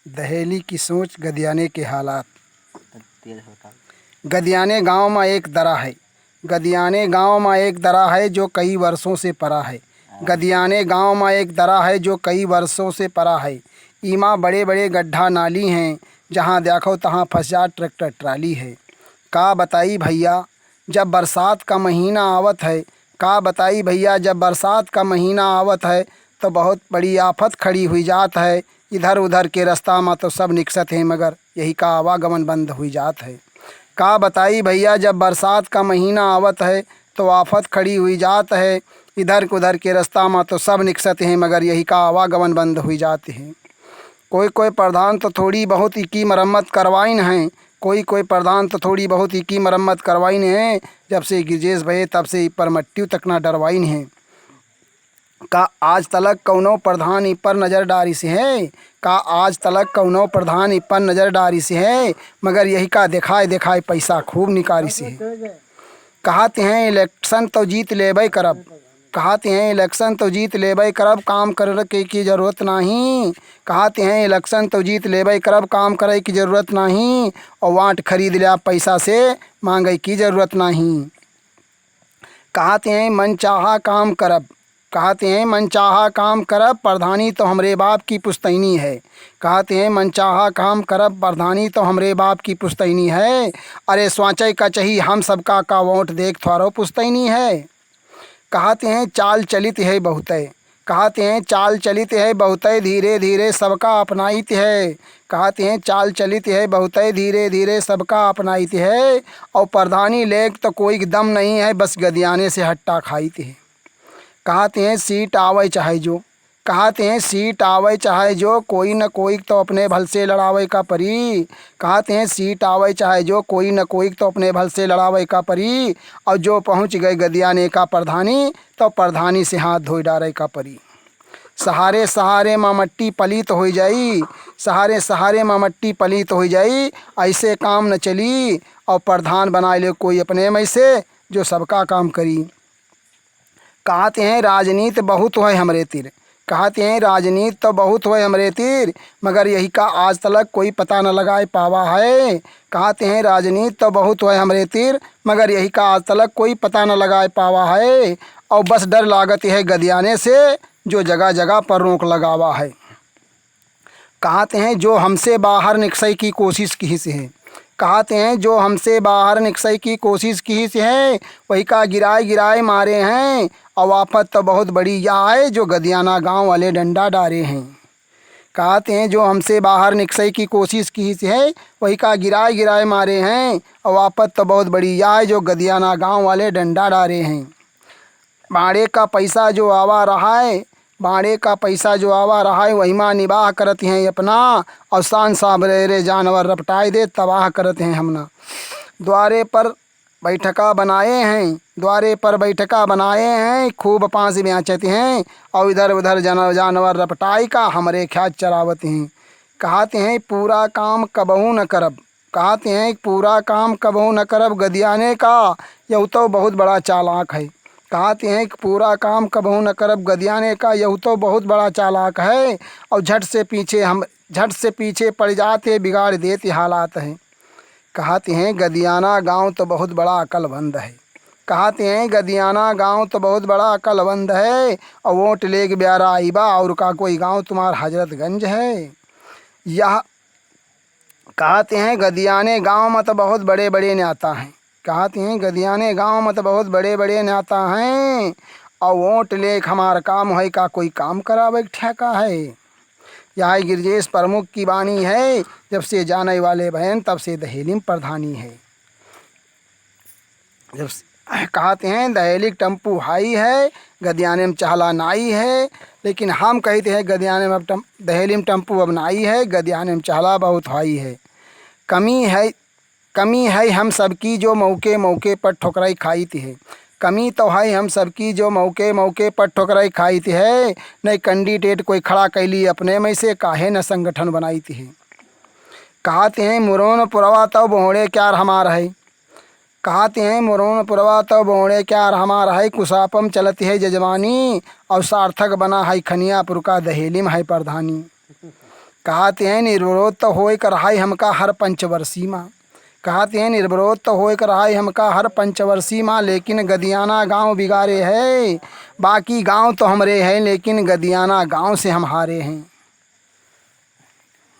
दहेली की सोच गदियाने के हालात। गदियाने गांव में एक दरा है। गदियाने गांव में एक दरा है जो कई वर्षों से पड़ा है। गदियाने गांव में एक दरा है जो कई वर्षों से पड़ा है। ईमा बड़े बड़े गड्ढा नाली हैं, जहां देखो तहां फंस जा ट्रैक्टर ट्राली है। का बताई भैया जब बरसात का महीना आवत है, का बताई भैया जब बरसात का महीना आवत है तो बहुत बड़ी आफत खड़ी हुई जात है। इधर उधर के रास्ता में तो सब निकसत हैं, मगर यही का आवागमन बंद हुई जात है। का बताई भैया जब बरसात का महीना आवत है तो आफत खड़ी हुई जात है। इधर उधर के रास्ता में तो सब निकसत हैं, मगर यही का आवागमन बंद हुई जाते हैं। कोई कोई प्रधान तो थोड़ी बहुत की मरम्मत करवाइन हैं। कोई कोई प्रधान तो थोड़ी बहुत की मरम्मत करवाइन हैं। जब से गिरजेश भये तब से पर मट्टी तक ना डरवाइन हैं। का आज तलक कौनो प्रधान इ पर नज़र डारी से है। का आज तलक कौनो प्रधान इ पर नज़र डारी से है, मगर यही का दिखाए दिखाए पैसा खूब निकारी से है। कहते हैं इलेक्शन तो जीत लेबै करब। कहते हैं इलेक्शन तो जीत लेबै करब, काम करे की ज़रूरत नहीं। कहते हैं इलेक्शन तो जीत लेबै करब, काम करे की ज़रूरत नहीं। और वांट खरीद लिया पैसा से, मांगे की ज़रूरत नहीं। कहते हैं मनचाहा काम करब। कहते हैं मनचाहा काम करब, प्रधानी तो हमरे बाप की पुश्तैनी है। कहते हैं मनचाहा काम करब, प्रधानी तो हमरे बाप की पुश्तैनी है। अरे स्वाचय का चाहिए हम सबका का वोट देख थोरो पुश्तैनी है। कहते हैं चाल चलित है बहुतय। कहते हैं चाल चलित है बहुतय, धीरे धीरे सबका अपनाइत है। कहते हैं चाल चलित है बहुतय, धीरे धीरे सबका अपनाइत है। और प्रधानी लेक तो कोई दम नहीं है, बस गदियाने से हट्टा खाइत है। कहते हैं सीट आवे चाहे जो। कहते हैं सीट आवे चाहे जो, कोई न कोई तो अपने भल से लड़ावे का परी। कहते हैं सीट आवे चाहे जो, कोई न कोई तो अपने भल से लड़ावे का परी। और जो पहुंच गए गदियाने का प्रधानी तो प्रधानी से हाथ धोई डारे का परी। सहारे सहारे माँ मट्टी पलीत हो जाई। सहारे सहारे माँ मट्टी पलीत हो जाई। ऐसे काम न चली। और प्रधान बनाए ले कोई अपने में से जो सबका काम करी। कहते हैं राजनीति बहुत है हमरे तीर। कहते हैं राजनीति तो बहुत है हमरे तीर, मगर यही का आज तलक कोई पता न लगाए पावा है। कहते हैं राजनीति तो बहुत है हमरे तीर, मगर यही का आज तलक कोई पता न लगाए पावा है। और बस डर लागत है गदियाने से, जो जगह जगह पर रोक लगावा है। कहते हैं जो हमसे बाहर निकसई की कोशिश की से है। कहते हैं जो हमसे बाहर निकसई की कोशिश की से है, वही का गिराए गिराए मारे हैं। और आफत तो बहुत बड़ी यह है जो गदियाना गांव वाले डंडा डारे हैं। कहते हैं जो हमसे बाहर निकसई की कोशिश की से है, वही का गिराए गिराए मारे हैं। और आफत तो बहुत बड़ी यह है जो गदियाना गांव वाले डंडा डारे हैं। बाड़े का पैसा जो आवा रहा है, बाड़े का पैसा जो आवा रहा है, वही माँ निबाह करते हैं अपना। और शान साबरेरे जानवर रपटाए दे तबाह करते हैं हमना। द्वारे पर बैठका बनाए हैं, द्वारे पर बैठका बनाए हैं, खूब पाँच बेचते हैं। और इधर उधर जानवर रपटाई का हमरे ख्यात चरावत हैं। कहते हैं पूरा काम कबहू न करब। कहते हैं पूरा काम कबहू न करब गदियाने का, यह तो बहुत बड़ा चालाक है। कहते हैं कि पूरा काम कबहू न करब गदियाने का, यह तो बहुत बड़ा चालाक है। और झट से पीछे पड़ जाते, बिगाड़ देते हालात हैं। कहते हैं गदियाना गांव तो बहुत बड़ा अक्लमंद है। कहते हैं गदियाना गांव तो बहुत बड़ा अक्लमंद है। और वोट लेके ब्यारा आईबा, और का कोई गांव तुम्हारा हजरतगंज है। यह कहते हैं गदियाने गांव में तो बहुत बड़े बड़े नेता हैं। कहते हैं गदियाने गांव में तो बहुत बड़े बड़े नेता हैं। और वोट लेक हमारा काम है, का कोई काम करावे ठेका है। यह गिरजेश प्रमुख की वाणी है, जब से जाने वाले बहन तब से दहेली में प्रधानी है। जब कहते हैं दहेली टम्पू हाई है, गदियाने में चाला नाई है। लेकिन हम कहते हैं गदियाने में दहेली में टम्पू अब नाई है, गदियाने में चाला बहुत हाई है। कमी है हम सबकी जो मौके मौके पर ठुकराई खाई है। कमी तो है हम सबकी जो मौके मौके पर ठुकराई खाई है। नहीं कैंडिडेट कोई खड़ा कैली अपने में से, काहे न संगठन बनाई है। कहते हैं मुरोन पुरवा तो बोहड़े क्यार हमारा है। कहते हैं मुरोन पुरवा तो बोहड़े क्यार हमारा है। कुसापम चलती है जजवानी, और सार्थक बना है खनियापुर का दहेली में है प्रधानी। कहते हैं निर्विरोध होय कर रहाय हमका हर पंचवर्षी माँ। कहते हैं निर्विरोध होय कर रहाय हमका हर पंचवर्षी माँ, लेकिन गदियाना गांव बिगाड़े है। बाकी गांव तो हमरे हैं, लेकिन गदियाना गांव से हम हारे हैं।